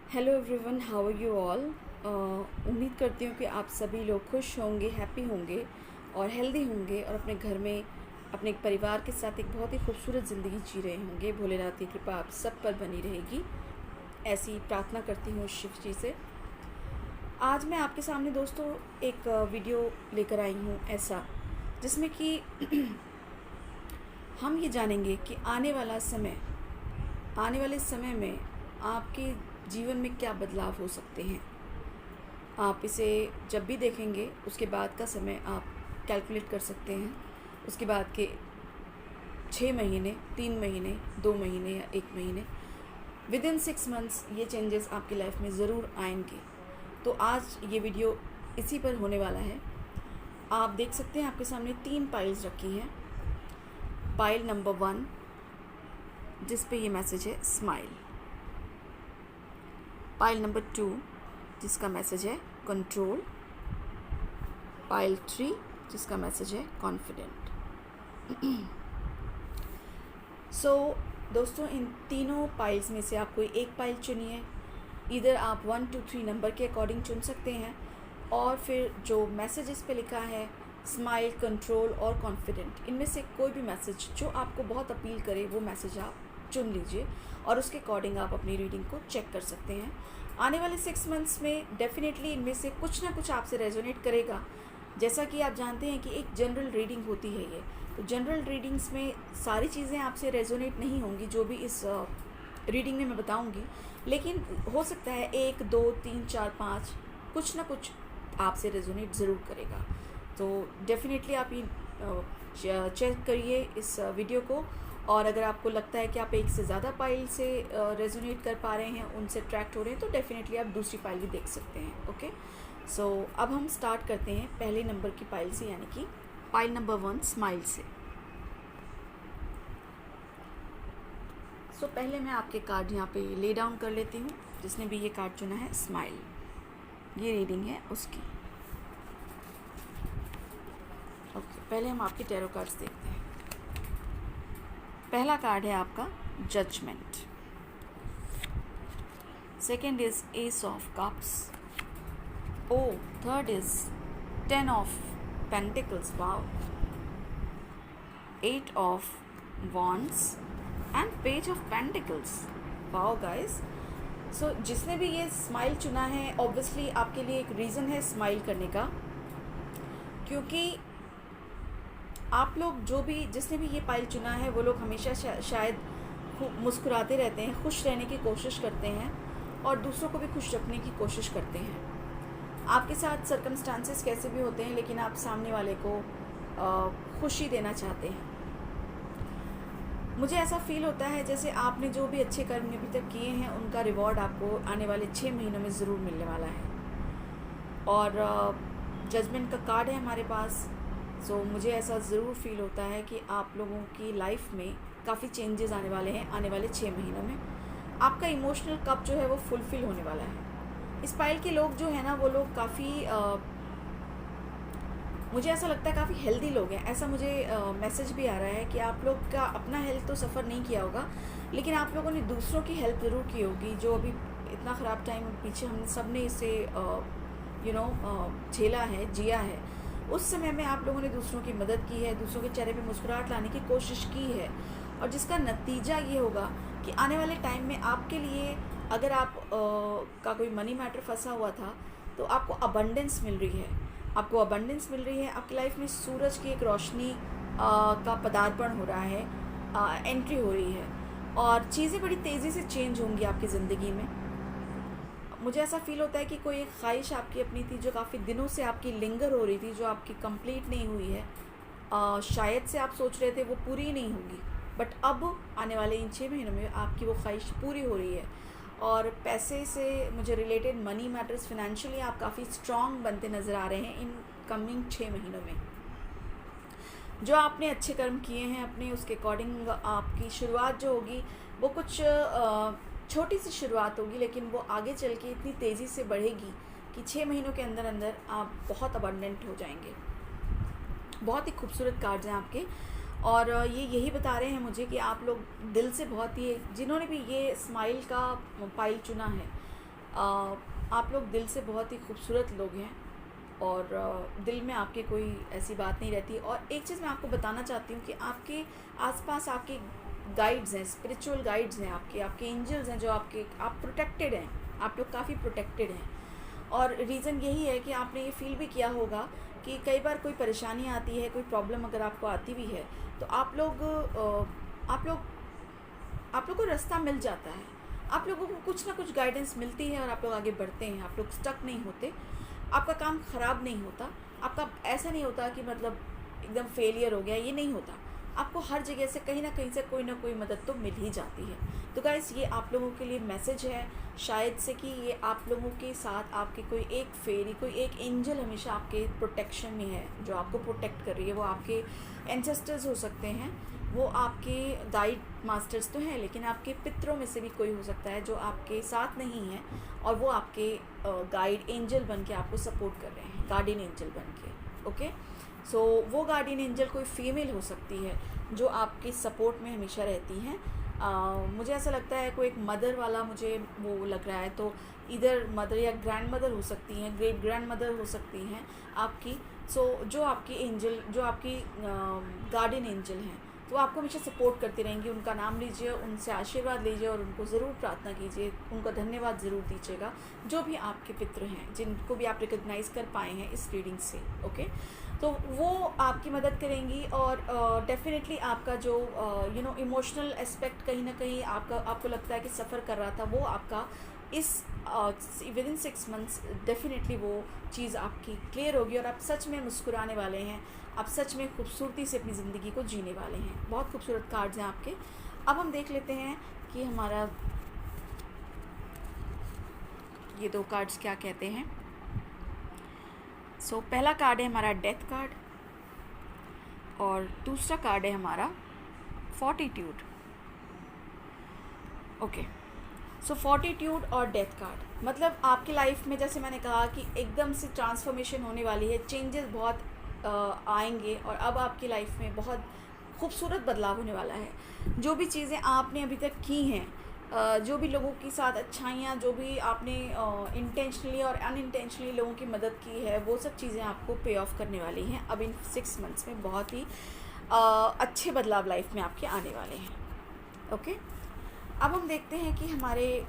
Hello everyone, how are you all. उम्मीद करती हूँ कि आप सभी लोग खुश होंगे, हैप्पी होंगे और हेल्दी होंगे और अपने घर में अपने परिवार के साथ एक बहुत ही खूबसूरत ज़िंदगी जी रहे होंगे। भोलेनाथ की कृपा आप सब पर बनी रहेगी, ऐसी प्रार्थना करती हूँ शिव जी से। आज मैं आपके सामने दोस्तों एक वीडियो लेकर आई हूँ ऐसा, जिसमें कि हम ये जानेंगे कि आने वाले समय में आपके जीवन में क्या बदलाव हो सकते हैं। आप इसे जब भी देखेंगे उसके बाद का समय आप कैलकुलेट कर सकते हैं। उसके बाद के 6 महीने, 3 महीने, 2 महीने या 1 महीने, विदिन 6 मंथ्स ये चेंजेस आपकी लाइफ में ज़रूर आएंगे। तो आज ये वीडियो इसी पर होने वाला है। आप देख सकते हैं आपके सामने 3 पाइल्स रखी हैं। पाइल नंबर 1 जिस पे ये मैसेज है स्माइल। पाइल नंबर 2 जिसका मैसेज है कंट्रोल। पाइल 3 जिसका मैसेज है कॉन्फिडेंट। सो दोस्तों, इन तीनों पाइल्स में से आप कोई एक पाइल चुनिए। इधर आप 1 2 3 नंबर के अकॉर्डिंग चुन सकते हैं, और फिर जो मैसेज इस पे लिखा है स्माइल, कंट्रोल और कॉन्फिडेंट, इनमें से कोई भी मैसेज जो आपको बहुत अपील करे वो मैसेज आप चुन लीजिए और उसके अकॉर्डिंग आप अपनी रीडिंग को चेक कर सकते हैं। आने वाले 6 मंथ्स में डेफिनेटली इनमें से कुछ ना कुछ आपसे रेजोनेट करेगा। जैसा कि आप जानते हैं कि एक जनरल रीडिंग होती है ये, तो जनरल रीडिंग्स में सारी चीज़ें आपसे रेजोनेट नहीं होंगी जो भी इस रीडिंग में मैं बताऊंगी, लेकिन हो सकता है 1 2 3 4 5 कुछ ना कुछ आपसे रेजोनेट ज़रूर करेगा। तो डेफिनेटली आप ये चेक करिए इस वीडियो को, और अगर आपको लगता है कि आप एक से ज़्यादा पाइल से रेजोनेट कर पा रहे हैं, उनसे अट्रैक्ट हो रहे हैं, तो डेफिनेटली आप दूसरी पाइल भी देख सकते हैं। ओके, सो अब हम स्टार्ट करते हैं पहले नंबर की पाइल से, यानी कि पाइल नंबर 1 स्माइल से। सो पहले मैं आपके कार्ड यहाँ पे ले डाउन कर लेती हूँ। जिसने भी ये कार्ड चुना है स्माइल, ये रीडिंग है उसकी। ओके, पहले हम आपके टैरो कार्ड्स देखते हैं। पहला कार्ड है आपका judgement. Second is ace of cups. Third is 10 of pentacles, wow. 8 of wands and page of pentacles, wow guys. So जिसने भी ये स्माइल चुना है, ऑब्वियसली आपके लिए एक रीज़न है स्माइल करने का, क्योंकि आप लोग जिसने भी ये पाइल चुना है वो लोग हमेशा शायद मुस्कुराते रहते हैं, खुश रहने की कोशिश करते हैं और दूसरों को भी खुश रखने की कोशिश करते हैं। आपके साथ सर्कमस्टांसेस कैसे भी होते हैं, लेकिन आप सामने वाले को खुशी देना चाहते हैं। मुझे ऐसा फील होता है जैसे आपने जो भी अच्छे कर्म अभी तक किए हैं उनका रिवॉर्ड आपको आने वाले 6 महीनों में ज़रूर मिलने वाला है। और जजमेंट का कार्ड है हमारे पास। सो मुझे ऐसा ज़रूर फील होता है कि आप लोगों की लाइफ में काफ़ी चेंजेस आने वाले हैं आने वाले 6 महीनों में। आपका इमोशनल कप जो है वो फुलफ़िल होने वाला है। इस पाइल के लोग जो है ना, वो लोग काफ़ी मुझे ऐसा लगता है काफ़ी हेल्दी लोग हैं। ऐसा मुझे मैसेज भी आ रहा है कि आप लोग का अपना हेल्थ तो सफ़र नहीं किया होगा, लेकिन आप लोगों ने दूसरों की हेल्प ज़रूर की होगी। जो अभी इतना ख़राब टाइम पीछे हम सब ने इसे झेला है, जिया है, उस समय में आप लोगों ने दूसरों की मदद की है, दूसरों के चेहरे पे मुस्कुराहट लाने की कोशिश की है, और जिसका नतीजा ये होगा कि आने वाले टाइम में आपके लिए, अगर आप का कोई मनी मैटर फंसा हुआ था, तो आपको अबंडेंस मिल रही है। आपको अबंडेंस मिल रही है। आपकी लाइफ में सूरज की एक रोशनी का पदार्पण हो रहा है, एंट्री हो रही है, और चीज़ें बड़ी तेज़ी से चेंज होंगी आपकी ज़िंदगी में। मुझे ऐसा फील होता है कि कोई एक ख्वाहिश आपकी अपनी थी जो काफ़ी दिनों से आपकी लिंगर हो रही थी, जो आपकी कंप्लीट नहीं हुई है, शायद से आप सोच रहे थे वो पूरी नहीं होगी, बट अब आने वाले इन 6 महीनों में आपकी वो ख्वाहिश पूरी हो रही है। और पैसे से मुझे रिलेटेड मनी मैटर्स, फिनेंशियली आप काफ़ी स्ट्रॉन्ग बनते नज़र आ रहे हैं इन कमिंग 6 महीनों में। जो आपने अच्छे कर्म किए हैं अपने, उसके अकॉर्डिंग आपकी शुरुआत जो होगी वो कुछ छोटी सी शुरुआत होगी, लेकिन वो आगे चल के इतनी तेज़ी से बढ़ेगी कि 6 महीनों के अंदर अंदर आप बहुत अबंडेंट हो जाएंगे। बहुत ही खूबसूरत कार्ड्स हैं आपके, और ये यही बता रहे हैं मुझे कि आप लोग दिल से बहुत ही, जिन्होंने भी ये स्माइल का पाइल चुना है, आप लोग दिल से बहुत ही खूबसूरत लोग हैं और दिल में आपके कोई ऐसी बात नहीं रहती। और एक चीज़ मैं आपको बताना चाहती हूँ कि आपके आसपास आपके गाइड्स हैं, स्पिरिचुअल गाइड्स हैं, आपके आपके एंजल्स हैं जो आप प्रोटेक्टेड हैं, आप लोग काफ़ी प्रोटेक्टेड हैं। और रीज़न यही है कि आपने ये फील भी किया होगा कि कई बार कोई परेशानी आती है, कोई प्रॉब्लम अगर आपको आती भी है तो आप लोग को रास्ता मिल जाता है, आप लोगों को कुछ ना कुछ गाइडेंस मिलती है और आप लोग आगे बढ़ते हैं, आप लोग स्टक नहीं होते, आपका काम ख़राब नहीं होता, आपका ऐसा नहीं होता कि मतलब एकदम फेलियर हो गया, ये नहीं होता। आपको हर जगह से कहीं ना कहीं से कोई ना कोई मदद तो मिल ही जाती है। तो गाइस, ये आप लोगों के लिए मैसेज है शायद से कि ये आप लोगों के साथ आपके कोई एक फेरी, कोई एक एंजल हमेशा आपके प्रोटेक्शन में है, जो आपको प्रोटेक्ट कर रही है। वो आपके एंसेस्टर्स हो सकते हैं, वो आपके गाइड मास्टर्स तो हैं, लेकिन आपके पितरों में से भी कोई हो सकता है जो आपके साथ नहीं है और वो आपके गाइड एंजल बन के आपको सपोर्ट कर रहे हैं, गार्डियन एंजल बन के। ओके, सो वो गार्डियन एंजल कोई फीमेल हो सकती है जो आपके सपोर्ट में हमेशा रहती हैं। मुझे ऐसा लगता है कोई एक मदर वाला मुझे वो लग रहा है, तो इधर मदर या ग्रैंड मदर हो सकती हैं, ग्रेट ग्रैंड मदर हो सकती हैं आपकी। सो जो आपकी एंजल, जो आपकी गार्डियन एंजल हैं, तो आपको हमेशा सपोर्ट करती रहेंगी। उनका नाम लीजिए, उनसे आशीर्वाद लीजिए और उनको ज़रूर प्रार्थना कीजिए, उनका धन्यवाद ज़रूर दीजिएगा, जो भी आपके पितृ हैं, जिनको भी आप रिकग्नाइज़ कर पाए हैं इस रीडिंग से। ओके, तो वो आपकी मदद करेंगी और डेफिनेटली आपका जो इमोशनल एस्पेक्ट कहीं ना कहीं आपको लगता है कि सफ़र कर रहा था, वो आपका इस विद इन 6 मंथ्स डेफिनेटली वो चीज़ आपकी क्लियर होगी और आप सच में मुस्कुराने वाले हैं, आप सच में खूबसूरती से अपनी ज़िंदगी को जीने वाले हैं। बहुत खूबसूरत कार्ड्स हैं आपके। अब हम देख लेते हैं कि हमारा ये 2 कार्ड्स क्या कहते हैं। सो पहला कार्ड है हमारा डेथ कार्ड और दूसरा कार्ड है हमारा फॉर्टिट्यूड। ओके, सो फॉर्टिट्यूड और डेथ कार्ड मतलब आपकी लाइफ में, जैसे मैंने कहा कि एकदम से ट्रांसफॉर्मेशन होने वाली है, चेंजेस बहुत आएंगे और अब आपकी लाइफ में बहुत खूबसूरत बदलाव होने वाला है। जो भी चीज़ें आपने अभी तक की हैं, जो भी लोगों के साथ अच्छाइयाँ, जो भी आपने इंटेंशनली और अनइंटेंशनली लोगों की मदद की है, वो सब चीज़ें आपको पे ऑफ करने वाली हैं। अब इन 6 मंथ्स में बहुत ही अच्छे बदलाव लाइफ में आपके आने वाले हैं। ओके, अब हम देखते हैं कि हमारे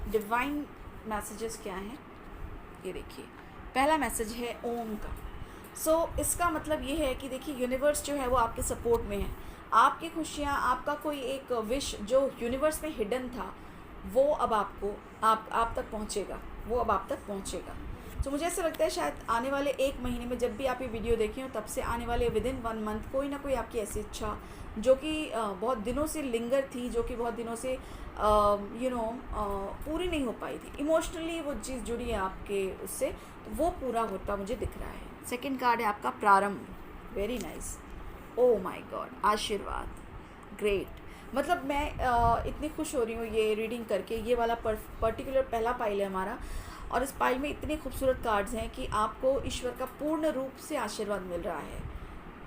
डिवाइन मैसेजेस क्या हैं। ये देखिए, पहला मैसेज है ओम का। सो इसका मतलब ये है कि देखिए, यूनिवर्स जो है वो आपके सपोर्ट में है। आपकी खुशियाँ, आपका कोई एक विश जो यूनिवर्स में हिडन था, वो अब आप तक पहुँचेगा, वो अब आप तक पहुँचेगा। तो मुझे ऐसा लगता है शायद आने वाले 1 महीने में, जब भी आप ये वीडियो देखें हो, तब से आने वाले विदिन 1 मंथ कोई ना कोई आपकी ऐसी इच्छा जो कि बहुत दिनों से लिंगर थी, जो कि बहुत दिनों से पूरी नहीं हो पाई थी, इमोशनली वो चीज़ जुड़ी है आपके उससे, तो वो पूरा होता मुझे दिख रहा है। सेकंड कार्ड है आपका प्रारंभ। Very nice, O my God, आशीर्वाद, ग्रेट। मतलब मैं इतनी खुश हो रही हूँ ये रीडिंग करके। ये वाला पर्टिकुलर पहला पाइल है हमारा और इस पाइल में इतने खूबसूरत कार्ड्स हैं कि आपको ईश्वर का पूर्ण रूप से आशीर्वाद मिल रहा है।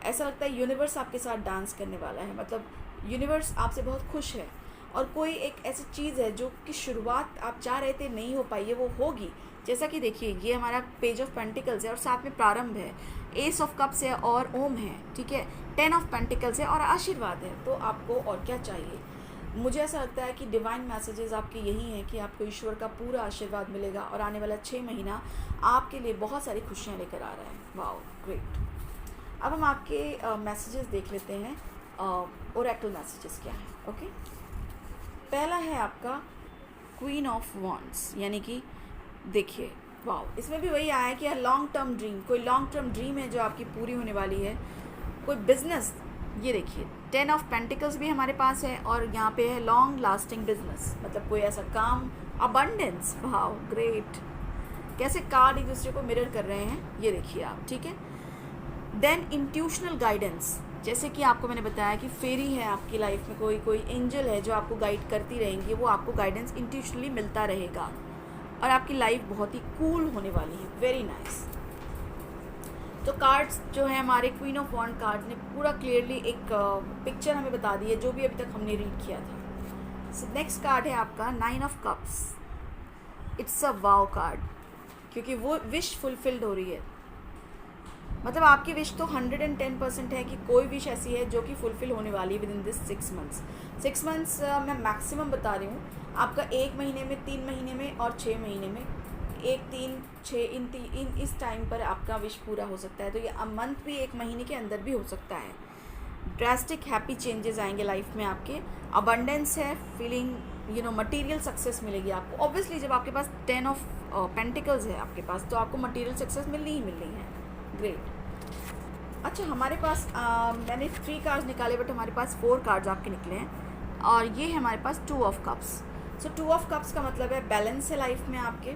ऐसा लगता है यूनिवर्स आपके साथ डांस करने वाला है, मतलब यूनिवर्स आपसे बहुत खुश है और कोई एक ऐसी चीज़ है जो कि शुरुआत आप चाह रहे थे नहीं हो पाई है, वो होगी। जैसा कि देखिए, ये हमारा पेज ऑफ पेंटिकल्स है और साथ में प्रारंभ है, एस ऑफ कप्स है और ओम है, ठीक है, 10 ऑफ पेंटिकल्स है और आशीर्वाद है। तो आपको और क्या चाहिए? मुझे ऐसा लगता है कि डिवाइन मैसेजेस आपके यही हैं कि आपको ईश्वर का पूरा आशीर्वाद मिलेगा और आने वाला 6 महीना आपके लिए बहुत सारी खुशियाँ लेकर आ रहा है। Wow, great. अब हम आपके मैसेजेस देख लेते हैं, ओरेकल मैसेजेस क्या हैं। ओके, पहला है आपका क्वीन ऑफ वॉन्ड्स, यानी कि देखिए, वाओ, इसमें भी वही आया है कि लॉन्ग टर्म ड्रीम, कोई लॉन्ग टर्म ड्रीम है जो आपकी पूरी होने वाली है, कोई बिजनेस। ये देखिए, 10 ऑफ पेंटिकल्स भी हमारे पास है और यहाँ पे है लॉन्ग लास्टिंग बिजनेस, मतलब कोई ऐसा काम, अबंडेंस। Wow, great. कैसे कार्ड एक दूसरे को मिरर कर रहे हैं, ये देखिए आप, ठीक है। देन इंट्यूशनल गाइडेंस, जैसे कि आपको मैंने बताया कि फेरी है आपकी लाइफ में, कोई एंजल है जो आपको गाइड करती रहेंगी, वो आपको गाइडेंस इंट्यूशनली मिलता रहेगा और आपकी लाइफ बहुत ही कूल होने वाली है। Very nice. तो कार्ड्स जो है हमारे क्वीन ऑफ वॉन्ड कार्ड ने पूरा क्लियरली एक पिक्चर हमें बता दी है जो भी अभी तक हमने रीड किया था। नेक्स्ट कार्ड है आपका 9 of cups. It's a wow card, क्योंकि वो विश फुलफिल्ड हो रही है। मतलब आपकी विश तो 110% है कि कोई विश ऐसी है जो कि फुलफिल होने वाली है with in this 6 months. 6 months मैं मैक्सिमम बता रही हूँ आपका, 1 महीने में, 3 महीने में और 6 महीने में, 1, 3, 6 इन इस टाइम पर आपका विश पूरा हो सकता है। तो ये मंथ भी 1 महीने के अंदर भी हो सकता है। ड्रास्टिक हैप्पी चेंजेस आएंगे लाइफ में आपके, अबंडेंस है, फीलिंग मटेरियल सक्सेस मिलेगी आपको। ऑब्वियसली जब आपके पास 10 ऑफ पेंटिकल्स है आपके पास, तो आपको मटेरियल सक्सेस मिलनी ही मिलनी है। ग्रेट। अच्छा, हमारे पास मैंने 3 कार्ड्स निकाले, बट हमारे पास 4 कार्ड्स आपके निकले हैं, और ये है हमारे पास 2 of cups. So 2 of cups का मतलब है बैलेंस है लाइफ में आपके,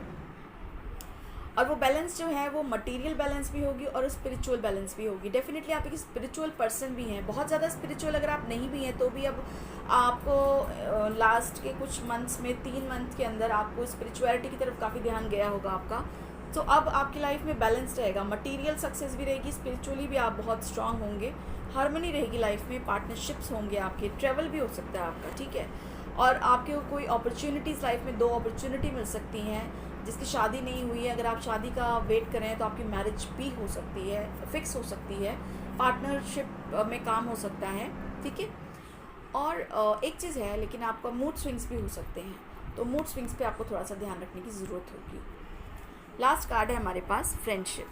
और वो बैलेंस जो है वो मटेरियल बैलेंस भी होगी और स्पिरिचुअल बैलेंस भी होगी। डेफिनेटली आप एक स्पिरिचुअल पर्सन भी हैं, बहुत ज़्यादा स्पिरिचुअल अगर आप नहीं भी हैं तो भी अब आपको लास्ट के कुछ मंथ्स में, 3 मंथ के अंदर आपको स्पिरिचुअलिटी की तरफ काफ़ी ध्यान गया होगा आपका। तो अब आपकी लाइफ में बैलेंस रहेगा, मटेरियल सक्सेस भी रहेगी, स्पिरिचुअली भी आप बहुत स्ट्रांग होंगे, हार्मनी रहेगी लाइफ में, पार्टनरशिप्स होंगे आपके, ट्रैवल भी हो सकता है आपका, ठीक है। और आपके कोई अपॉर्चुनिटीज़ लाइफ में 2 अपॉर्चुनिटी मिल सकती हैं। जिसकी शादी नहीं हुई है, अगर आप शादी का वेट कर रहे हैं तो आपकी मैरिज भी हो सकती है, फिक्स हो सकती है, पार्टनरशिप में काम हो सकता है, ठीक है। और एक चीज़ है, लेकिन आपका मूड स्विंग्स भी हो सकते हैं, तो मूड स्विंग्स पे आपको थोड़ा सा ध्यान रखने की ज़रूरत होगी। लास्ट कार्ड है हमारे पास फ्रेंडशिप।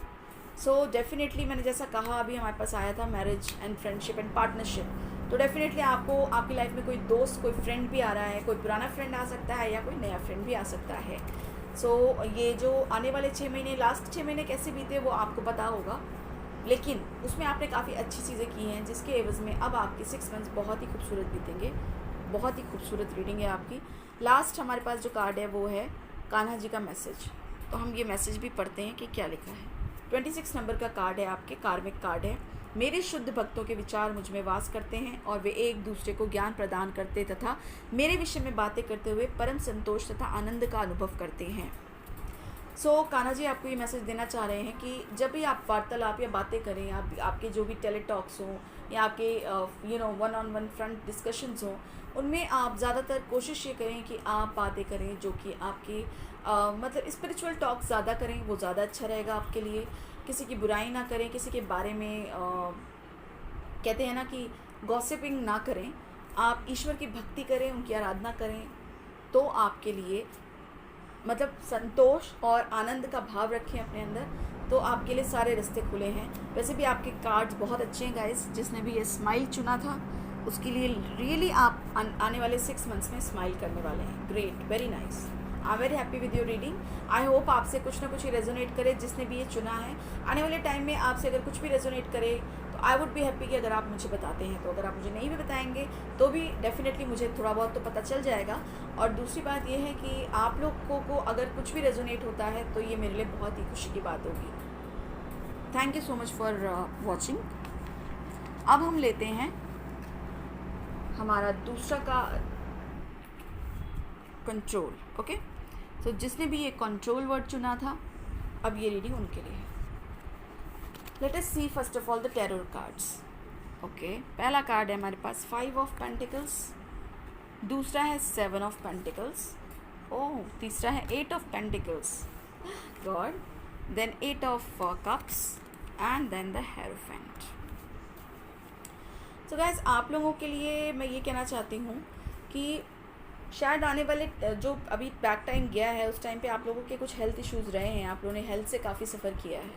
सो डेफिनेटली मैंने जैसा कहा अभी हमारे पास आया था marriage and friendship and partnership, तो डेफिनेटली आपको आपकी लाइफ में कोई दोस्त, कोई फ्रेंड भी आ रहा है, कोई पुराना फ्रेंड आ सकता है या कोई नया फ्रेंड भी आ सकता है। सो ये जो आने वाले 6 महीने, लास्ट 6 महीने कैसे बीते वो आपको पता होगा, लेकिन उसमें आपने काफ़ी अच्छी चीज़ें की हैं, जिसके एवज़ में अब आपके 6 मंथ्स बहुत ही खूबसूरत बीतेंगे। बहुत ही खूबसूरत रीडिंग है आपकी। लास्ट हमारे पास जो कार्ड है वो है कान्हा जी का मैसेज, तो हम ये मैसेज भी पढ़ते हैं कि क्या लिखा है। 26 नंबर का कार्ड है आपके, कार्मिक कार्ड है। मेरे शुद्ध भक्तों के विचार मुझ में वास करते हैं और वे एक दूसरे को ज्ञान प्रदान करते तथा मेरे विषय में बातें करते हुए परम संतोष तथा आनंद का अनुभव करते हैं। सो कान्हा जी आपको ये मैसेज देना चाह रहे हैं कि जब भी आप वार्तालाप या बातें करें, आपके जो भी टेलीटॉक्स हों या आपके 1-on-1 फ्रंट डिस्कशंस हों, उनमें आप ज़्यादातर कोशिश ये करें कि आप बातें करें जो कि आपकी मतलब स्पिरिचुअल टॉक ज़्यादा करें, वो ज़्यादा अच्छा रहेगा आपके लिए। किसी की बुराई ना करें, किसी के बारे में कहते हैं ना कि गॉसिपिंग ना करें, आप ईश्वर की भक्ति करें, उनकी आराधना करें, तो आपके लिए मतलब संतोष और आनंद का भाव रखें अपने अंदर, तो आपके लिए सारे रास्ते खुले हैं। वैसे भी आपके कार्ड्स बहुत अच्छे हैं गाइस, जिसने भी ये स्माइल चुना था उसके लिए रियली आप आने वाले 6 मंथ्स में स्माइल करने वाले हैं। Great, very nice, I am very happy with your reading. I hope आपसे कुछ ना कुछ ही रेजोनेट करे, जिसने भी ये चुना है। आने वाले टाइम में आपसे अगर कुछ भी रेजोनेट करे तो आई वुड बी हैप्पी कि अगर आप मुझे बताते हैं। तो अगर आप मुझे नहीं भी बताएंगे तो भी डेफिनेटली मुझे थोड़ा बहुत तो पता चल जाएगा। और दूसरी बात यह है कि आप लोगों को अगर कुछ भी रेजोनेट होता है तो ये मेरे लिए बहुत ही खुशी की बात होगी। Thank you so much for watching. अब हम लेते हैं हमारा दूसरा का कंट्रोल। ओके, तो जिसने भी ये कंट्रोल वर्ड चुना था, अब ये रीडिंग उनके लिए है। Let us see first of all the tarot cards. Okay, पहला कार्ड है हमारे पास 5 ऑफ पेंटिकल्स, दूसरा है 7 ऑफ पेंटिकल्स, ओह तीसरा है 8 of pentacles, God, then 8 of cups and then the hierophant. So guys, आप लोगों के लिए मैं ये कहना चाहती हूँ कि शायद आने वाले जो अभी बैक टाइम गया है उस टाइम पे आप लोगों के कुछ हेल्थ इश्यूज़ रहे हैं, आप लोगों ने हेल्थ से काफ़ी सफ़र किया है,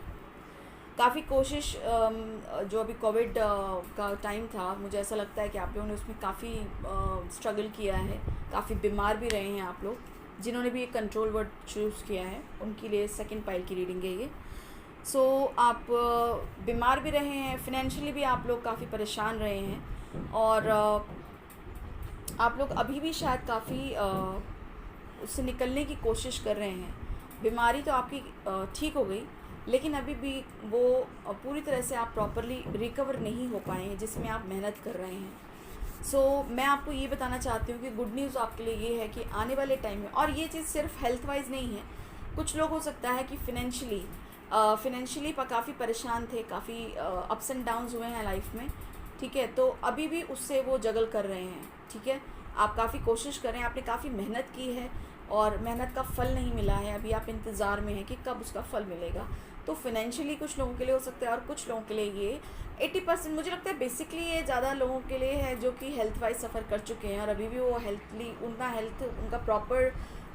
काफ़ी कोशिश जो अभी कोविड का टाइम था, मुझे ऐसा लगता है कि आप लोगों ने उसमें काफ़ी स्ट्रगल किया है, काफ़ी बीमार भी रहे हैं आप लोग। जिन्होंने भी एक कंट्रोल वर्ड चूज़ किया है उनके लिए सेकंड पाइल की रीडिंग है ये। सो आप बीमार भी रहे हैं, फिनेंशियली भी आप लोग काफ़ी परेशान रहे हैं, और आप लोग अभी भी शायद काफ़ी उससे निकलने की कोशिश कर रहे हैं। बीमारी तो आपकी ठीक हो गई, लेकिन अभी भी वो पूरी तरह से आप प्रॉपरली रिकवर नहीं हो पाए हैं जिसमें आप मेहनत कर रहे हैं। सो मैं आपको ये बताना चाहती हूँ कि गुड न्यूज़ आपके लिए ये है कि आने वाले टाइम में, और ये चीज़ सिर्फ हेल्थ वाइज नहीं है, कुछ लोग हो सकता है कि फिनेंशियली काफ़ी परेशान थे, काफ़ी अप्स एंड डाउन्स हुए हैं लाइफ में, ठीक है, तो अभी भी उससे वो जगल कर रहे हैं, ठीक है। आप काफ़ी कोशिश कर रहे हैं, आपने काफ़ी मेहनत की है, और मेहनत का फल नहीं मिला है, अभी आप इंतज़ार में हैं कि कब उसका फल मिलेगा। तो फाइनेंशियली कुछ लोगों के लिए हो सकता है, और कुछ लोगों के लिए ये 80% मुझे लगता है बेसिकली ये ज़्यादा लोगों के लिए है जो कि हेल्थ वाइज सफ़र कर चुके हैं और अभी भी वो उनका प्रॉपर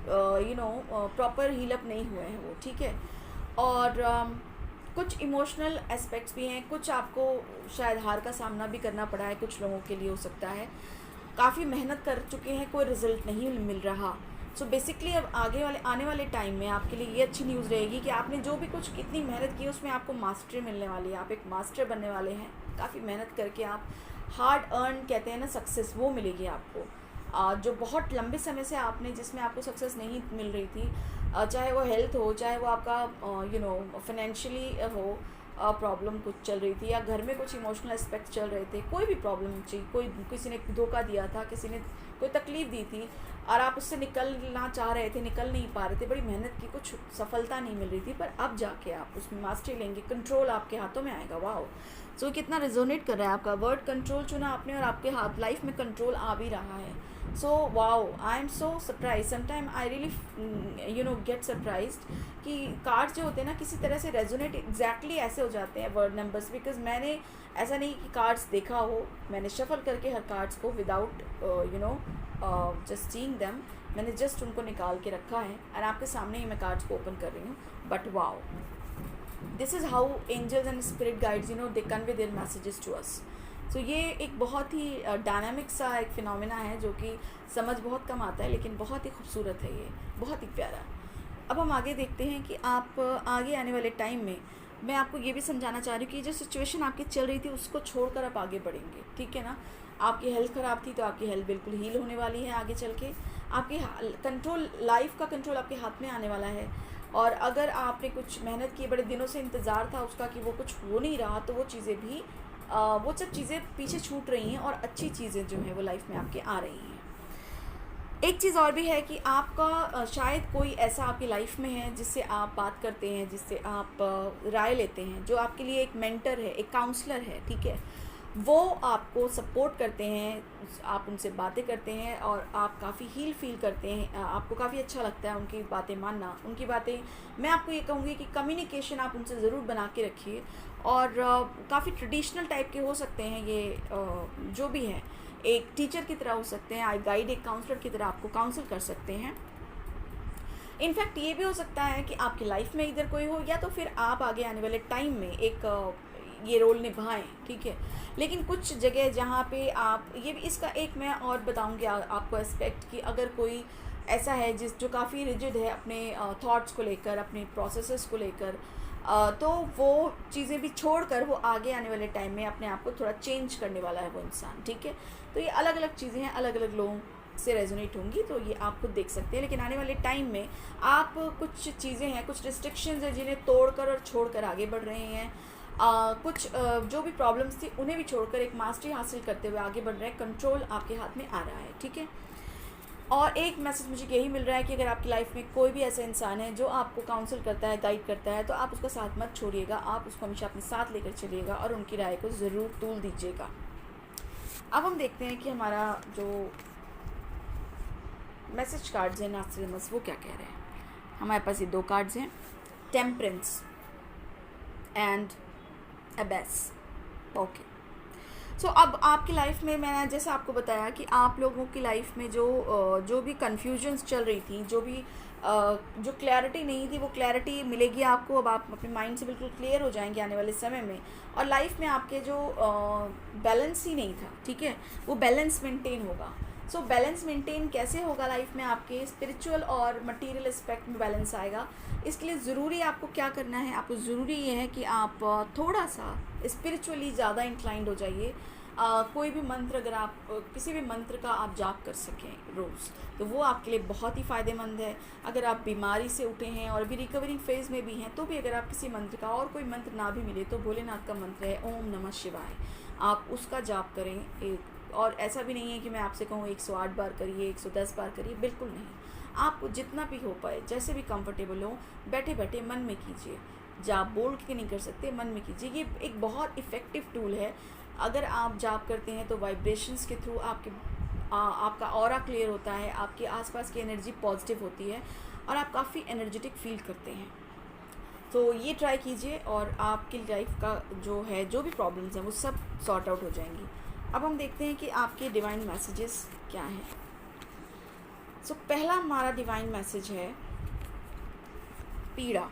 प्रॉपर हील अप नहीं हुए हैं वो, ठीक है। और कुछ इमोशनल एस्पेक्ट्स भी हैं, कुछ आपको शायद हार का सामना भी करना पड़ा है, कुछ लोगों के लिए हो सकता है काफ़ी मेहनत कर चुके हैं, कोई रिज़ल्ट नहीं मिल रहा। सो बेसिकली अब आने वाले टाइम में आपके लिए ये अच्छी न्यूज़ रहेगी कि आपने जो भी कुछ कितनी मेहनत की उसमें आपको मास्टरी मिलने वाली है, आप एक मास्टर बनने वाले हैं। काफ़ी मेहनत करके आप हार्ड अर्न कहते हैं ना सक्सेस, वो मिलेगी आपको। जो बहुत लंबे समय से आपने जिसमें आपको सक्सेस नहीं मिल रही थी, चाहे वो हेल्थ हो, चाहे वो आपका फाइनेंशियली हो, प्रॉब्लम कुछ चल रही थी, या घर में कुछ इमोशनल एस्पेक्ट चल रहे थे, कोई भी प्रॉब्लम चाहिए, किसी ने धोखा दिया था, किसी ने कोई तकलीफ़ दी थी और आप उससे निकलना चाह रहे थे, निकल नहीं पा रहे थे, बड़ी मेहनत की, कुछ सफलता नहीं मिल रही थी, पर अब जाके आप उसमें मास्टरी लेंगे, कंट्रोल आपके हाथों में आएगा। वाओ, सो कितना रिजोनेट कर रहा है आपका वर्ड कंट्रोल चुना आपने, और आपके हाथ लाइफ में कंट्रोल आ भी रहा है। So wow, I am so surprise, sometime I really get surprised कि कार्ड्स जो होते हैं ना किसी तरह से रेजोनेट एग्जैक्टली ऐसे हो जाते हैं वर्ड नंबर्स, बिकॉज मैंने ऐसा नहीं कि कार्ड्स देखा हो, मैंने शफल करके हर कार्ड्स को विदाउट जस्ट सीइंग देम, मैंने जस्ट उनको निकाल के रखा है और आपके सामने ही मैं कार्ड्स को ओपन कर रही हूँ। But wow, this is how angels and spirit guides they convey their messages to us. So ये एक बहुत ही डायनामिक सा एक फिनोमेना है जो कि समझ बहुत कम आता है, लेकिन बहुत ही खूबसूरत है, ये बहुत ही प्यारा। अब हम आगे देखते हैं कि आप आगे आने वाले टाइम में, मैं आपको ये भी समझाना चाह रही हूँ कि जो सिचुएशन आपकी चल रही थी उसको छोड़कर आप आगे बढ़ेंगे, ठीक है ना। आपकी हेल्थ ख़राब थी तो आपकी हेल्थ बिल्कुल हील होने वाली है आगे चल के, आपकी कंट्रोल, लाइफ का कंट्रोल आपके हाथ में आने वाला है। और अगर आपने कुछ मेहनत की, बड़े दिनों से इंतज़ार था उसका कि वो कुछ हो नहीं रहा, तो वो चीज़ें भी वो सब चीज़ें पीछे छूट रही हैं और अच्छी चीज़ें जो हैं वो लाइफ में आपके आ रही हैं। एक चीज़ और भी है कि आपका शायद कोई ऐसा आपकी लाइफ में है जिससे आप बात करते हैं, जिससे आप राय लेते हैं, जो आपके लिए एक मेंटर है, एक काउंसलर है, ठीक है। वो आपको सपोर्ट करते हैं, आप उनसे बातें करते हैं और आप काफ़ी हील फील करते हैं, आपको काफ़ी अच्छा लगता है उनकी बातें मानना, उनकी बातें। मैं आपको ये कहूँगी कि कम्युनिकेशन आप उनसे ज़रूर बना के रखिए, और काफ़ी ट्रेडिशनल टाइप के हो सकते हैं ये, जो भी हैं, एक टीचर की तरह हो सकते हैं, आई गाइड, एक काउंसलर की तरह आपको काउंसिल कर सकते हैं। इनफैक्ट ये भी हो सकता है कि आपकी लाइफ में इधर कोई हो, या तो फिर आप आगे आने वाले टाइम में एक ये रोल निभाएं, ठीक है। लेकिन कुछ जगह जहाँ पे आप ये भी, इसका एक मैं और बताऊँगी आपको एस्पेक्ट, कि अगर कोई ऐसा है जो काफ़ी रिजिड है अपने थॉट्स को लेकर, अपने प्रोसेसेस को लेकर, तो वो चीज़ें भी छोड़कर वो आगे आने वाले टाइम में अपने आप को थोड़ा चेंज करने वाला है वो इंसान, ठीक है। तो ये अलग अलग चीज़ें हैं, अलग अलग लोगों से रेजोनेट होंगी, तो ये आप खुद देख सकते हैं। लेकिन आने वाले टाइम में आप कुछ चीज़ें हैं, कुछ रिस्ट्रिक्शंस हैं जिन्हें तोड़कर और छोड़कर आगे बढ़ रहे हैं। कुछ जो भी प्रॉब्लम्स थी उन्हें भी छोड़कर एक मास्टरी हासिल करते हुए आगे बढ़ रहे हैं, कंट्रोल आपके हाथ में आ रहा है, ठीक है। और एक मैसेज मुझे यही मिल रहा है कि अगर आपकी लाइफ में कोई भी ऐसा इंसान है जो आपको काउंसिल करता है, गाइड करता है, तो आप उसका साथ मत छोड़िएगा, आप उसको हमेशा अपने साथ लेकर चलिएगा और उनकी राय को ज़रूर तूल दीजिएगा। अब हम देखते हैं कि हमारा जो मैसेज कार्ड्स हैं नास्ट्रेडमस, वो क्या कह रहे हैं। हमारे पास ये 2 कार्ड्स हैं, टेम्परेंस एंड अबेस। ओके, सो अब आपकी लाइफ में, मैंने जैसे आपको बताया कि आप लोगों की लाइफ में जो भी कन्फ्यूजन्स चल रही थी, जो क्लैरिटी नहीं थी, वो क्लैरिटी मिलेगी आपको। अब आप अपने माइंड से बिल्कुल क्लियर हो जाएंगे आने वाले समय में, और लाइफ में आपके जो बैलेंस ही नहीं था, ठीक है, वो बैलेंस मेंटेन होगा। सो बैलेंस मेंटेन कैसे होगा लाइफ में आपके, स्पिरिचुअल और मटेरियल एस्पेक्ट में बैलेंस आएगा। इसके लिए ज़रूरी आपको क्या करना है, आपको ज़रूरी ये है कि आप थोड़ा सा स्पिरिचुअली ज़्यादा इंक्लाइंड हो जाइए। कोई भी मंत्र, अगर आप किसी भी मंत्र का आप जाप कर सकें रोज़, तो वो आपके लिए बहुत ही फ़ायदेमंद है। अगर आप बीमारी से उठे हैं और अभी रिकवरिंग फेज़ में भी हैं, तो भी अगर आप किसी मंत्र का, और कोई मंत्र ना भी मिले तो भोलेनाथ का मंत्र है ओम नमः शिवाय, आप उसका जाप करें। और ऐसा भी नहीं है कि मैं आपसे कहूँ 108 बार करिए, 110 बार करिए, बिल्कुल नहीं। आपको जितना भी हो पाए, जैसे भी कंफर्टेबल हो, बैठे बैठे मन में कीजिए। जाप बोल के नहीं कर सकते, मन में कीजिए। ये एक बहुत इफ़ेक्टिव टूल है। अगर आप जाप करते हैं तो वाइब्रेशंस के थ्रू आपके आपका ऑरा क्लियर होता है, आपके आसपास की एनर्जी पॉजिटिव होती है और आप काफ़ी एनर्जेटिक फील करते हैं। तो ये ट्राई कीजिए और आपकी लाइफ का जो है, जो भी प्रॉब्लम्स हैं वो सब सॉर्ट आउट हो जाएंगी। अब हम देखते हैं कि आपके डिवाइन मैसेजेस क्या हैं। सो पहला हमारा डिवाइन मैसेज है पीड़ा।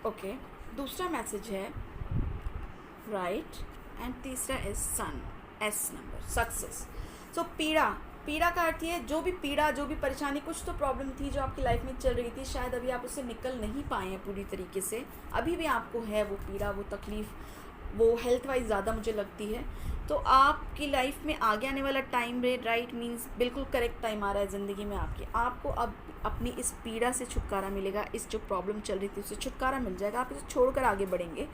ओके, दूसरा मैसेज है राइट, एंड तीसरा is sun, ace number, success. So पीड़ा का अर्थ है जो भी पीड़ा, जो भी परेशानी, कुछ तो प्रॉब्लम थी जो आपकी लाइफ में चल रही थी, शायद अभी आप उससे निकल नहीं पाए हैं पूरी तरीके से, अभी भी आपको है वो पीड़ा, वो तकलीफ़, वो हेल्थ वाइज ज़्यादा मुझे लगती है। तो आपकी लाइफ में आगे आने वाला टाइम राइट मीन्स बिल्कुल करेक्ट टाइम आ रहा है ज़िंदगी में आपको अब अपनी इस पीड़ा से छुटकारा मिलेगा, इस जो प्रॉब्लम चल रही थी उससे छुटकारा मिल जाएगा, आप इसे छोड़कर आगे बढ़ेंगे।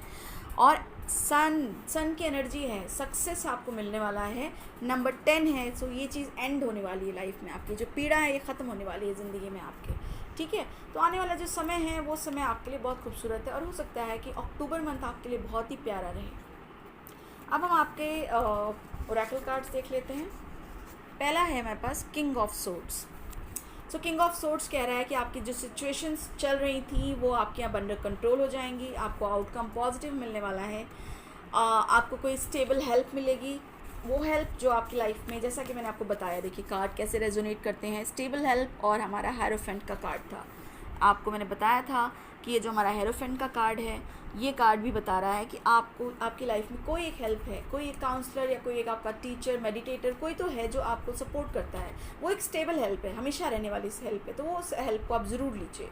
और सन की एनर्जी है, सक्सेस आपको मिलने वाला है, नंबर 10 है। सो ये चीज़ एंड होने वाली है लाइफ में आपकी, जो पीड़ा है ये ख़त्म होने वाली है ज़िंदगी में आपके, ठीक है। तो आने वाला जो समय है वो समय आपके लिए बहुत खूबसूरत है और हो सकता है कि अक्टूबर मंथ आपके लिए बहुत ही प्यारा रहे। अब हम आपके ओरेकल कार्ड्स देख लेते हैं। पहला है हमारे पास king of swords. So king of swords कह रहा है कि आपकी जो सिचुएशंस चल रही थी वो आपके यहाँ अंडर कंट्रोल हो जाएंगी, आपको आउटकम पॉजिटिव मिलने वाला है, आपको कोई स्टेबल हेल्प मिलेगी, वो हेल्प जो आपकी लाइफ में, जैसा कि मैंने आपको बताया, देखिए कार्ड कैसे रेजोनेट करते हैं, स्टेबल हेल्प। और हमारा हेरोफेंट का कार्ड था, आपको मैंने बताया था कि ये जो हमारा हेरोफेंट का कार्ड है, ये कार्ड भी बता रहा है कि आपको आपकी लाइफ में कोई एक हेल्प है, कोई एक काउंसलर या कोई एक आपका टीचर, मेडिटेटर, कोई तो है जो आपको सपोर्ट करता है, वो एक स्टेबल हेल्प है, हमेशा रहने वाली हेल्प है, तो वो उस हेल्प को आप ज़रूर लीजिए।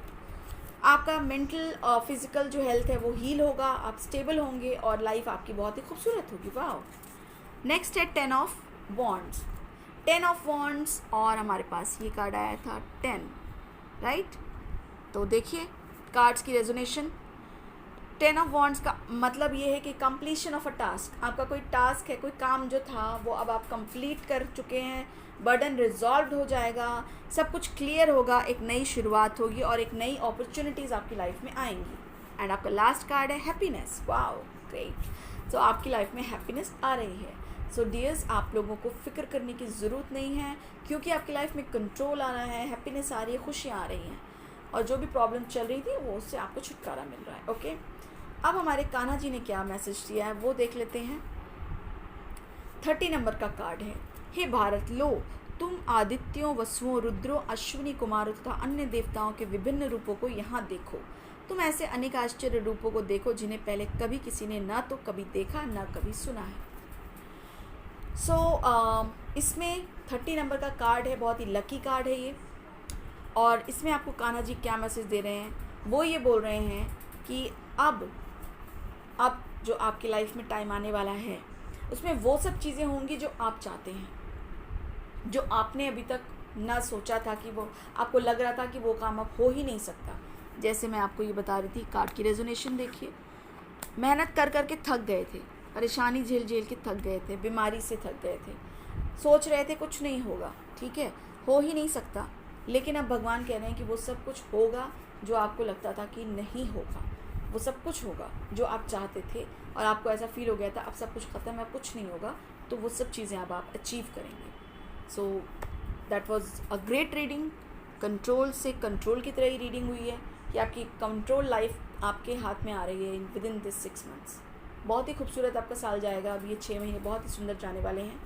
आपका मेंटल फिजिकल जो हेल्थ है वो हील होगा, आप स्टेबल होंगे और लाइफ आपकी बहुत ही खूबसूरत होगी। वाह। नेक्स्ट है 10 ऑफ वॉन्ड्स। 10 ऑफ वॉन्ड्स और हमारे पास ये कार्ड आया था 10, राइट। तो देखिए कार्ड्स की रेजोनेशन, 10 ऑफ वॉन्ड्स का मतलब ये है कि कंप्लीशन ऑफ अ टास्क, आपका कोई टास्क है, कोई काम जो था वो अब आप कंप्लीट कर चुके हैं, बर्डन रिजॉल्व हो जाएगा, सब कुछ क्लियर होगा, एक नई शुरुआत होगी और एक नई अपॉर्चुनिटीज़ आपकी लाइफ में आएंगी। एंड आपका लास्ट कार्ड है हैप्पीनेस। Wow, great. सो आपकी लाइफ में हैप्पीनेस आ रही है। सो डियर्स, आप लोगों को फिक्र करने की ज़रूरत नहीं है क्योंकि आपकी लाइफ में कंट्रोल आ रहा है, हैप्पीनेस आ रही है, खुशियाँ आ रही हैं और जो भी प्रॉब्लम चल रही थी वो उससे आपको छुटकारा मिल रहा है। ओके, अब हमारे कान्हा जी ने क्या मैसेज दिया है वो देख लेते हैं। 30 नंबर का कार्ड है, हे भारत, लो तुम आदित्यों, वसुओं, रुद्रों, अश्विनी कुमारों तथा अन्य देवताओं के विभिन्न रूपों को यहाँ देखो। तुम ऐसे अनेक आश्चर्य रूपों को देखो जिन्हें पहले कभी किसी ने ना तो कभी देखा ना कभी सुना है। इसमें 30 नंबर का कार्ड है, बहुत ही लकी कार्ड है ये। और इसमें आपको कान्हा जी क्या मैसेज दे रहे हैं, वो ये बोल रहे हैं कि अब जो आपकी लाइफ में टाइम आने वाला है उसमें वो सब चीज़ें होंगी जो आप चाहते हैं, जो आपने अभी तक ना सोचा था, कि वो आपको लग रहा था कि वो काम अब हो ही नहीं सकता। जैसे मैं आपको ये बता रही थी, कार्ड की रेजोनेशन देखिए, मेहनत कर कर के थक गए थे, परेशानी झेल झेल के थक गए थे, बीमारी से थक गए थे, सोच रहे थे कुछ नहीं होगा, ठीक है, हो ही नहीं सकता, लेकिन अब भगवान कह रहे हैं कि वो सब कुछ होगा जो आपको लगता था कि नहीं होगा, वो सब कुछ होगा जो आप चाहते थे और आपको ऐसा फील हो गया था अब सब कुछ ख़त्म है, कुछ नहीं होगा, तो वो सब चीज़ें अब आप अचीव करेंगे। So that was a great reading. Control से कंट्रोल की तरह ही रीडिंग हुई है कि आपकी कंट्रोल लाइफ आपके हाथ में आ रही है विद इन दिस 6 मंथ्स। बहुत ही खूबसूरत आपका साल जाएगा, अब ये 6 महीने बहुत ही सुंदर जाने वाले हैं।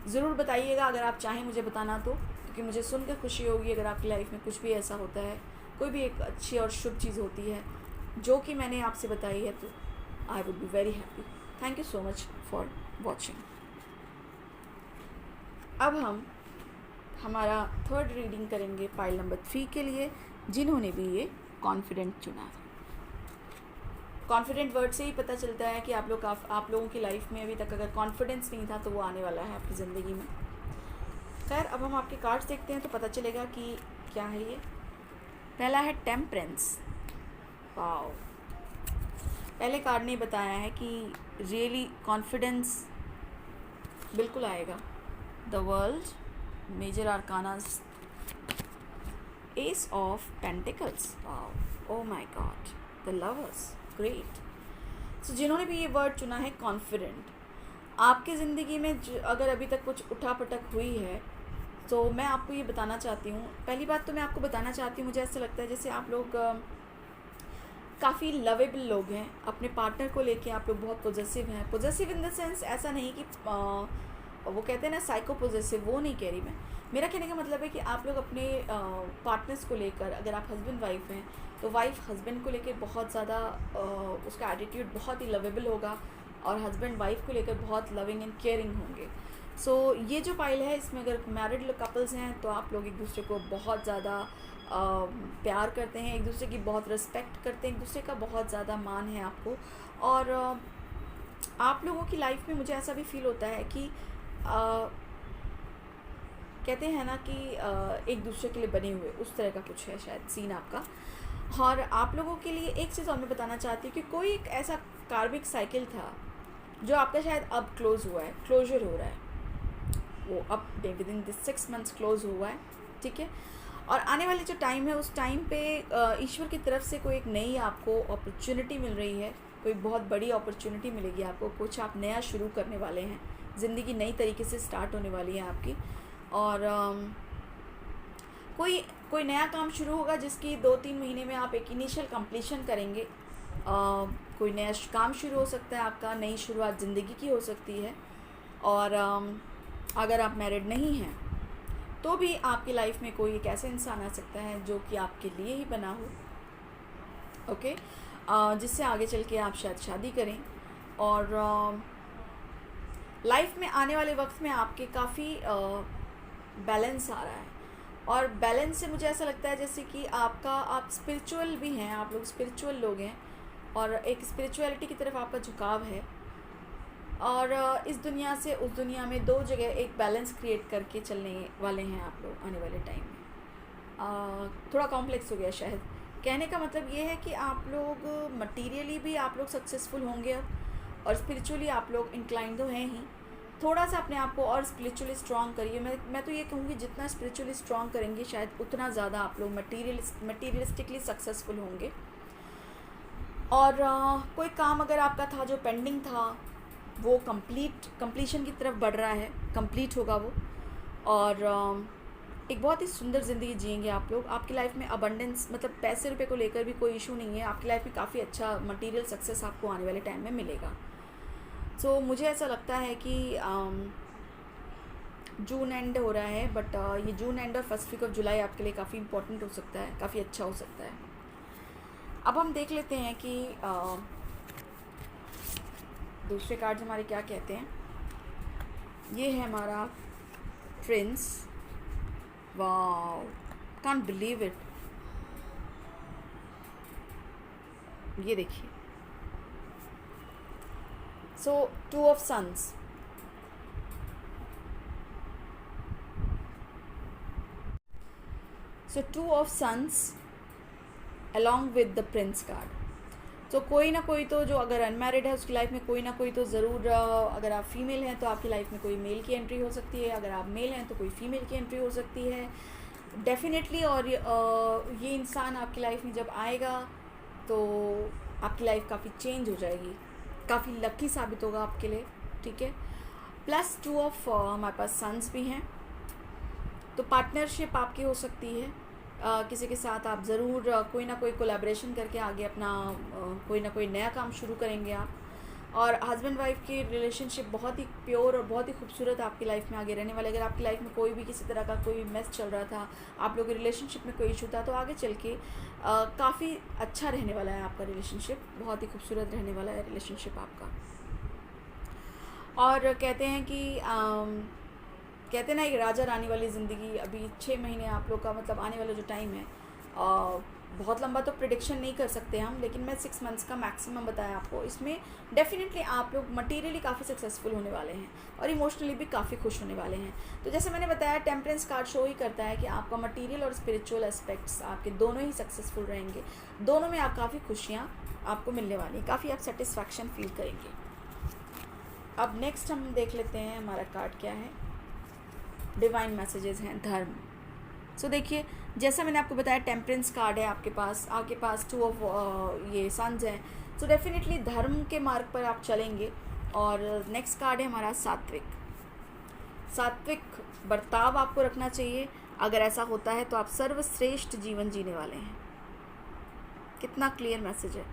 ज़रूर बताइएगा अगर आप चाहें मुझे बताना तो, क्योंकि मुझे सुनकर खुशी होगी अगर आपकी लाइफ में कुछ भी ऐसा होता है, कोई भी एक अच्छी और शुभ चीज़ होती है जो कि मैंने आपसे बताई है, तो I would be very happy. Thank you so much for watching. अब हम हमारा 3rd रीडिंग करेंगे पाइल नंबर 3 के लिए, जिन्होंने भी ये कॉन्फिडेंट चुना है। कॉन्फिडेंट वर्ड से ही पता चलता है कि आप लोगों की लाइफ में अभी तक अगर कॉन्फिडेंस नहीं था तो वो आने वाला है आपकी ज़िंदगी में। खैर, अब हम आपके कार्ड्स देखते हैं तो पता चलेगा कि क्या है ये। पहला है टेम्परेंस। वाओ, पहले कार्ड ने बताया है कि रियली कॉन्फिडेंस बिल्कुल आएगा। The world, major arcanas, ace of pentacles. Wow, oh my god, the lovers, great. So जिन्होंने भी ये वर्ड चुना है कॉन्फिडेंट, आपकी ज़िंदगी में अगर अभी तक कुछ उठापटक हुई है तो मैं आपको ये बताना चाहती हूँ। पहली बात तो मैं आपको बताना चाहती हूँ, मुझे ऐसा लगता है जैसे आप लोग काफ़ी लवेबल लोग हैं। अपने पार्टनर को लेके आप लोग बहुत पॉजेसिव हैं। पॉजेसिव इन द सेंस ऐसा नहीं कि वो कहते हैं ना साइको पॉजेसिव, वो नहीं कह रही मैं। मेरा कहने का मतलब है कि आप लोग अपने पार्टनर्स को लेकर, अगर आप हस्बैंड वाइफ हैं तो वाइफ हस्बैंड को लेकर बहुत ज़्यादा उसका एटीट्यूड बहुत ही लवेबल होगा, और हस्बैंड वाइफ को लेकर बहुत लविंग एंड केयरिंग होंगे। सो ये जो फाइल है, इसमें अगर मैरिड कपल्स हैं तो आप लोग एक दूसरे को बहुत ज़्यादा प्यार करते हैं, एक दूसरे की बहुत रिस्पेक्ट करते हैं, एक दूसरे का बहुत ज़्यादा मान है आपको। और आप लोगों की लाइफ में मुझे ऐसा भी फील होता है कि कहते हैं ना कि एक दूसरे के लिए बने हुए, उस तरह का कुछ है शायद सीन आपका। और आप लोगों के लिए एक चीज़ और मैं बताना चाहती हूँ कि कोई एक ऐसा कार्मिक साइकिल था जो आपका शायद अब क्लोज़ हुआ है, क्लोजर हो रहा है, वो अब with in this 6 months close हुआ है, ठीक है। और आने वाले जो टाइम है उस टाइम पे ईश्वर की तरफ से कोई एक नई आपको अपॉर्चुनिटी मिल रही है, कोई बहुत बड़ी अपॉर्चुनिटी मिलेगी आपको, कुछ आप नया शुरू करने वाले हैं, ज़िंदगी नई तरीके से स्टार्ट होने वाली है आपकी। और कोई नया काम शुरू होगा जिसकी 2-3 महीने में आप एक इनिशियल कंप्लीशन करेंगे। कोई नया काम शुरू हो सकता है आपका, नई शुरुआत ज़िंदगी की हो सकती है। और अगर आप मैरिड नहीं हैं तो भी आपकी लाइफ में कोई एक ऐसा इंसान आ सकता है जो कि आपके लिए ही बना हो, ओके, जिससे आगे चल के आप शायद शादी करें। और लाइफ में आने वाले वक्त में आपके काफ़ी बैलेंस आ रहा है, और बैलेंस से मुझे ऐसा लगता है जैसे कि आप स्पिरिचुअल भी हैं, आप लोग स्पिरिचुअल लोग हैं, और एक स्पिरिचुअलिटी की तरफ आपका झुकाव है। और इस दुनिया से उस दुनिया में दो जगह एक बैलेंस क्रिएट करके चलने वाले हैं आप लोग आने वाले टाइम में। थोड़ा कॉम्प्लेक्स हो गया शायद, कहने का मतलब ये है कि आप लोग मटीरियली भी आप लोग सक्सेसफुल होंगे अब, और स्पिरिचुअली आप लोग इंक्लाइन तो हैं ही। थोड़ा सा अपने आप को और स्पिरिचुअली स्ट्रॉन्ग करिए। मैं तो ये कहूँगी जितना स्पिरिचुअली स्ट्रॉन्ग करेंगे शायद उतना ज़्यादा आप लोग मटीरियलिस्टिकली सक्सेसफुल होंगे। और कोई काम अगर आपका था जो पेंडिंग था वो कंप्लीशन की तरफ बढ़ रहा है, कंप्लीट होगा वो। और एक बहुत ही सुंदर ज़िंदगी जिएंगे आप लोग। आपकी लाइफ में अबंडेंस, मतलब पैसे रुपए को लेकर भी कोई इशू नहीं है। आपकी लाइफ में काफ़ी अच्छा मटेरियल सक्सेस आपको आने वाले टाइम में मिलेगा। सो मुझे ऐसा लगता है कि जून एंड हो रहा है, बट ये जून एंड और फर्स्ट वीक ऑफ जुलाई आपके लिए काफ़ी इंपॉर्टेंट हो सकता है, काफ़ी अच्छा हो सकता है। अब हम देख लेते हैं कि दूसरे कार्ड्स हमारे क्या कहते हैं। ये है हमारा prince. Wow, can't believe it. ये देखिए, so 2 of suns. So 2 of suns along with the prince card. तो कोई ना कोई तो, जो अगर अनमैरिड है उसकी लाइफ में कोई ना कोई तो ज़रूर, अगर आप फीमेल हैं तो आपकी लाइफ में कोई मेल की एंट्री हो सकती है, अगर आप मेल हैं तो कोई फीमेल की एंट्री हो सकती है डेफिनेटली। और ये इंसान आपकी लाइफ में जब आएगा तो आपकी लाइफ काफ़ी चेंज हो जाएगी, काफ़ी लकी साबित होगा आपके लिए, ठीक है। प्लस 2 ऑफ हमारे पास सन्स भी हैं, तो पार्टनरशिप आपकी हो सकती है। किसी के साथ आप ज़रूर कोई ना कोई कोलैबोरेशन करके आगे अपना कोई ना कोई नया काम शुरू करेंगे आप। और हस्बैंड वाइफ की रिलेशनशिप बहुत ही प्योर और बहुत ही खूबसूरत आपकी लाइफ में आगे रहने वाले। अगर आपकी लाइफ में कोई भी किसी तरह का कोई मेस चल रहा था, आप लोगों की रिलेशनशिप में कोई इशू था, तो आगे चल के काफ़ी अच्छा रहने वाला है आपका रिलेशनशिप, बहुत ही खूबसूरत रहने वाला है रिलेशनशिप आपका। और कहते हैं कि कहते हैं ना, एक राजा रानी वाली ज़िंदगी। अभी 6 महीने आप लोग का, मतलब आने वाला जो टाइम है, बहुत लंबा तो प्रिडिक्शन नहीं कर सकते हम, लेकिन मैं 6 मंथ्स का मैक्सिमम बताया आपको। इसमें डेफिनेटली आप लोग मटेरियली काफ़ी सक्सेसफुल होने वाले हैं और इमोशनली भी काफ़ी खुश होने वाले हैं। तो जैसे मैंने बताया, टेम्परेंस कार्ड शो ही करता है कि आपका मटेरियल और स्पिरिचुअल एस्पेक्ट्स आपके दोनों ही सक्सेसफुल रहेंगे, दोनों में आप काफ़ी खुशियाँ आपको मिलने वाली हैं, काफ़ी आप सेटिस्फैक्शन फील करेंगे। अब नेक्स्ट हम देख लेते हैं हमारा कार्ड क्या है। डिवाइन मैसेजेस हैं, धर्म। सो देखिए, जैसा मैंने आपको बताया, टेम्परेंस कार्ड है आपके पास 2 ऑफ ये सन्स हैं। सो डेफिनेटली धर्म के मार्ग पर आप चलेंगे और नेक्स्ट कार्ड है हमारा सात्विक। सात्विक बर्ताव आपको रखना चाहिए। अगर ऐसा होता है तो आप सर्वश्रेष्ठ जीवन जीने वाले हैं। कितना क्लियर मैसेज है।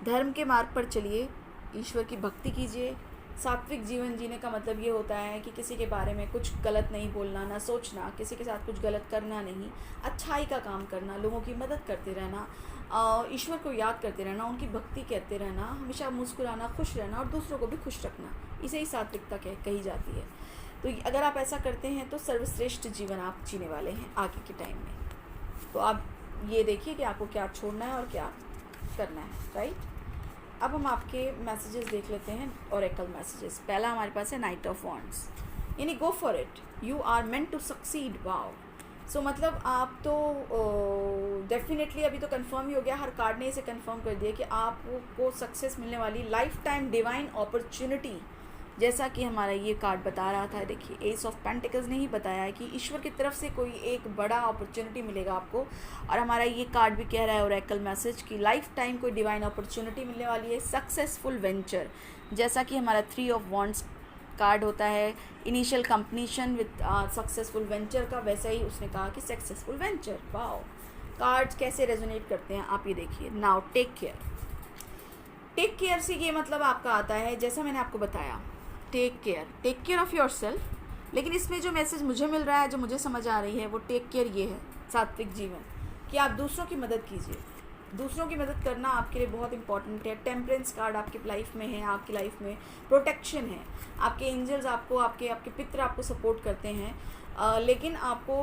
धर्म के मार्ग पर चलिए, ईश्वर की भक्ति कीजिए। सात्विक जीवन जीने का मतलब ये होता है कि किसी के बारे में कुछ गलत नहीं बोलना, ना सोचना, किसी के साथ कुछ गलत करना नहीं, अच्छाई का काम करना, लोगों की मदद करते रहना, ईश्वर को याद करते रहना, उनकी भक्ति करते रहना, हमेशा मुस्कुराना, खुश रहना और दूसरों को भी खुश रखना, इसे ही सात्विकता कही जाती है। तो अगर आप ऐसा करते हैं तो सर्वश्रेष्ठ जीवन आप जीने वाले हैं आगे के टाइम में। तो आप ये देखिए कि आपको क्या छोड़ना है और क्या करना है, राइट। अब हम आपके मैसेजेस देख लेते हैं, ओरेकल मैसेजेस। पहला हमारे पास है नाइट ऑफ वॉन्ड्स, यानी go for it, you are meant to succeed. Wow. So मतलब आप तो डेफिनेटली अभी तो कंफर्म ही हो गया, हर कार्ड ने इसे कंफर्म कर दिया कि आपको सक्सेस मिलने वाली लाइफ टाइम डिवाइन अपॉर्चुनिटी, जैसा कि हमारा ये कार्ड बता रहा था। देखिए, एस ऑफ पेंटिकल्स ने ही बताया है कि ईश्वर की तरफ से कोई एक बड़ा अपॉर्चुनिटी मिलेगा आपको। और हमारा ये कार्ड भी कह रहा है ओरेकल मैसेज कि लाइफ टाइम कोई डिवाइन अपॉर्चुनिटी मिलने वाली है, सक्सेसफुल वेंचर। जैसा कि हमारा 3 ऑफ वॉन्ड्स कार्ड होता है initial completion with successful venture का, वैसा ही उसने कहा कि सक्सेसफुल वेंचर। वाओ, कार्ड्स कैसे रेजोनेट करते हैं आप ये देखिए। Now take care. Take care से ये मतलब आपका आता है, जैसा मैंने आपको बताया, take care of yourself. लेकिन इसमें जो मैसेज मुझे मिल रहा है, जो मुझे समझ आ रही है, वो टेक केयर ये है, सात्विक जीवन, कि आप दूसरों की मदद कीजिए। दूसरों की मदद करना आपके लिए बहुत इंपॉर्टेंट है। टेम्परेंस कार्ड आपकी लाइफ में है, आपकी लाइफ में प्रोटेक्शन है, आपके एंजल्स आपको, आपके पितर आपको सपोर्ट करते हैं। लेकिन आपको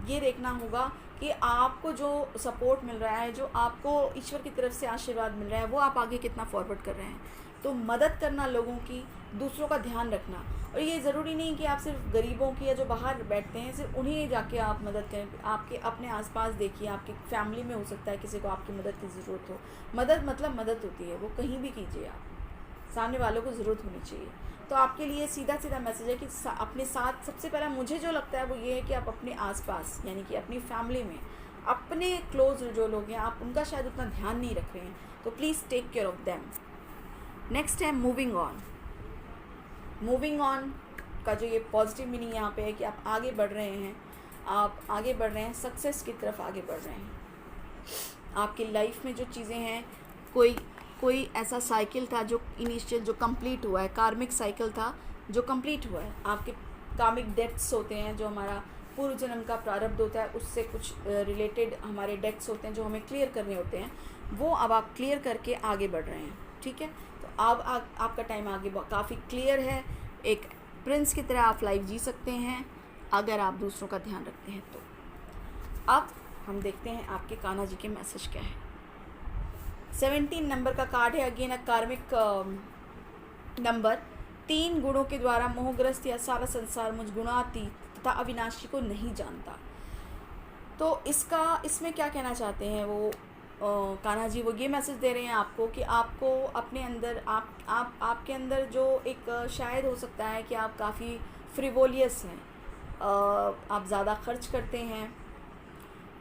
ये देखना होगा कि आपको जो सपोर्ट मिल रहा है, जो आपको ईश्वर की तरफ से आशीर्वाद मिल रहा है, वो आप आगे कितना फॉरवर्ड कर रहे हैं। तो मदद करना लोगों की, दूसरों का ध्यान रखना। और ये ज़रूरी नहीं कि आप सिर्फ गरीबों की या जो बाहर बैठते हैं सिर्फ उन्हीं जाके आप मदद करें। आपके अपने आसपास देखिए, आपकी फैमिली में हो सकता है किसी को आपकी मदद की ज़रूरत हो। मदद मतलब मदद होती है, वो कहीं भी कीजिए आप, सामने वालों को ज़रूरत होनी चाहिए। तो आपके लिए सीधा सीधा मैसेज है कि अपने साथ सबसे पहला मुझे जो लगता है वो ये है कि आप अपने आसपास, यानी कि अपनी फैमिली में, अपने क्लोज जो लोग हैं, आप उनका शायद उतना ध्यान नहीं रख रहे हैं, तो please take care of them. Next है मूविंग ऑन। मूविंग ऑन का जो ये पॉजिटिव मीनिंग यहाँ पे है कि आप आगे बढ़ रहे हैं, आप आगे बढ़ रहे हैं, सक्सेस की तरफ आगे बढ़ रहे हैं। आपकी लाइफ में जो चीज़ें हैं, कोई ऐसा साइकिल था जो इनिशियल जो कंप्लीट हुआ है, कार्मिक साइकिल था जो कंप्लीट हुआ है। आपके कार्मिक डेट्स होते हैं, जो हमारा पूर्व जन्म का प्रारब्ध होता है, उससे कुछ रिलेटेड हमारे डेट्स होते हैं जो हमें क्लियर करने होते हैं, वो अब आप क्लियर करके आगे बढ़ रहे हैं। ठीक है, तो अब आपका टाइम आगे काफ़ी क्लियर है। एक प्रिंस की तरह आप लाइफ जी सकते हैं अगर आप दूसरों का ध्यान रखते हैं तो। अब हम देखते हैं आपके कान्हा जी के मैसेज क्या है। 17 नंबर का कार्ड है, अगेन अ कार्मिक नंबर। 3 गुणों के द्वारा मोहग्रस्त या सारा संसार मुझ गुणातीत तथा अविनाशी को नहीं जानता। तो इसमें क्या कहना चाहते हैं वो कान्हा जी? वो ये मैसेज दे रहे हैं आपको कि आपको अपने अंदर आपके अंदर जो एक शायद हो सकता है कि आप काफ़ी फ्रिवोलियस हैं, आप ज़्यादा खर्च करते हैं,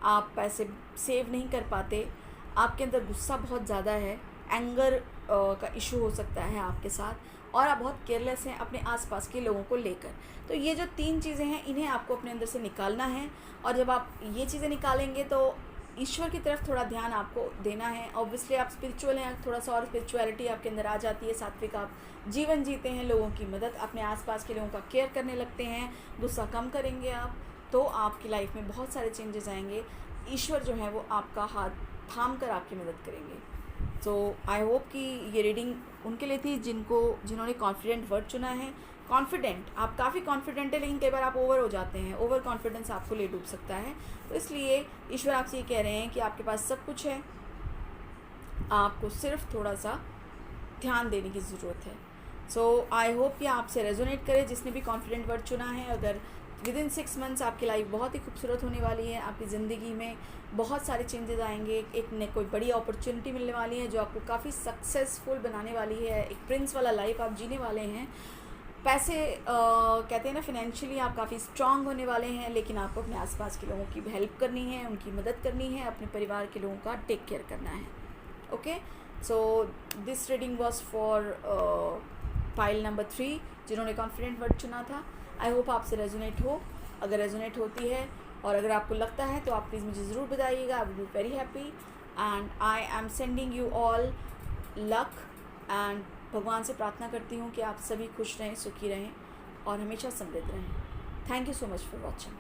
आप पैसे सेव नहीं कर पाते, आपके अंदर गुस्सा बहुत ज़्यादा है, एंगर का इशू हो सकता है आपके साथ, और आप बहुत केयरलेस हैं अपने आसपास के लोगों को लेकर। तो ये जो 3 चीज़ें हैं, इन्हें आपको अपने अंदर से निकालना है। और जब आप ये चीज़ें निकालेंगे तो ईश्वर की तरफ थोड़ा ध्यान आपको देना है। ऑब्वियसली आप स्पिरिचुअल हैं, थोड़ा सा और स्पिरिचुअलिटी आपके अंदर आ जाती है, सात्विक आप जीवन जीते हैं, लोगों की मदद, अपने आसपास के लोगों का केयर करने लगते हैं, गुस्सा कम करेंगे आप, तो आपकी लाइफ में बहुत सारे चेंजेस आएंगे। ईश्वर जो है वो आपका हाथ थाम कर आपकी मदद करेंगे। सो आई होप कि ये रीडिंग उनके लिए थी जिन्होंने कॉन्फिडेंट वर्ड चुना है। कॉन्फिडेंट, आप काफ़ी कॉन्फिडेंट है, लेकिन कई बार आप ओवर हो जाते हैं, ओवर कॉन्फिडेंस आपको ले डूब सकता है। तो इसलिए ईश्वर आपसे ये कह रहे हैं कि आपके पास सब कुछ है, आपको सिर्फ थोड़ा सा ध्यान देने की ज़रूरत है। सो आई होप कि आपसे रेजोनेट करे जिसने भी कॉन्फिडेंट वर्ड चुना है। अगर विदिन 6 मंथ्स आपकी लाइफ बहुत ही खूबसूरत होने वाली है, आपकी ज़िंदगी में बहुत सारे चेंजेस आएंगे, कोई बड़ी अपॉर्चुनिटी मिलने वाली है जो आपको काफ़ी सक्सेसफुल बनाने वाली है, एक प्रिंस वाला लाइफ आप जीने वाले हैं। पैसे कहते हैं ना, फिनेंशियली आप काफ़ी स्ट्रांग होने वाले हैं, लेकिन आपको अपने आसपास के लोगों की हेल्प करनी है, उनकी मदद करनी है, अपने परिवार के लोगों का टेक केयर करना है। Okay, so this reading was for file number 3 जिन्होंने कॉन्फिडेंट वर्ड चुना था। आई होप आपसे रेजोनेट हो। अगर रेजोनेट होती है और अगर आपको लगता है तो आप प्लीज़ मुझे ज़रूर बताइएगा। I will be very happy and I am sending you all luck and भगवान से प्रार्थना करती हूँ कि आप सभी खुश रहें, सुखी रहें और हमेशा समृद्ध रहें। Thank you so much for watching.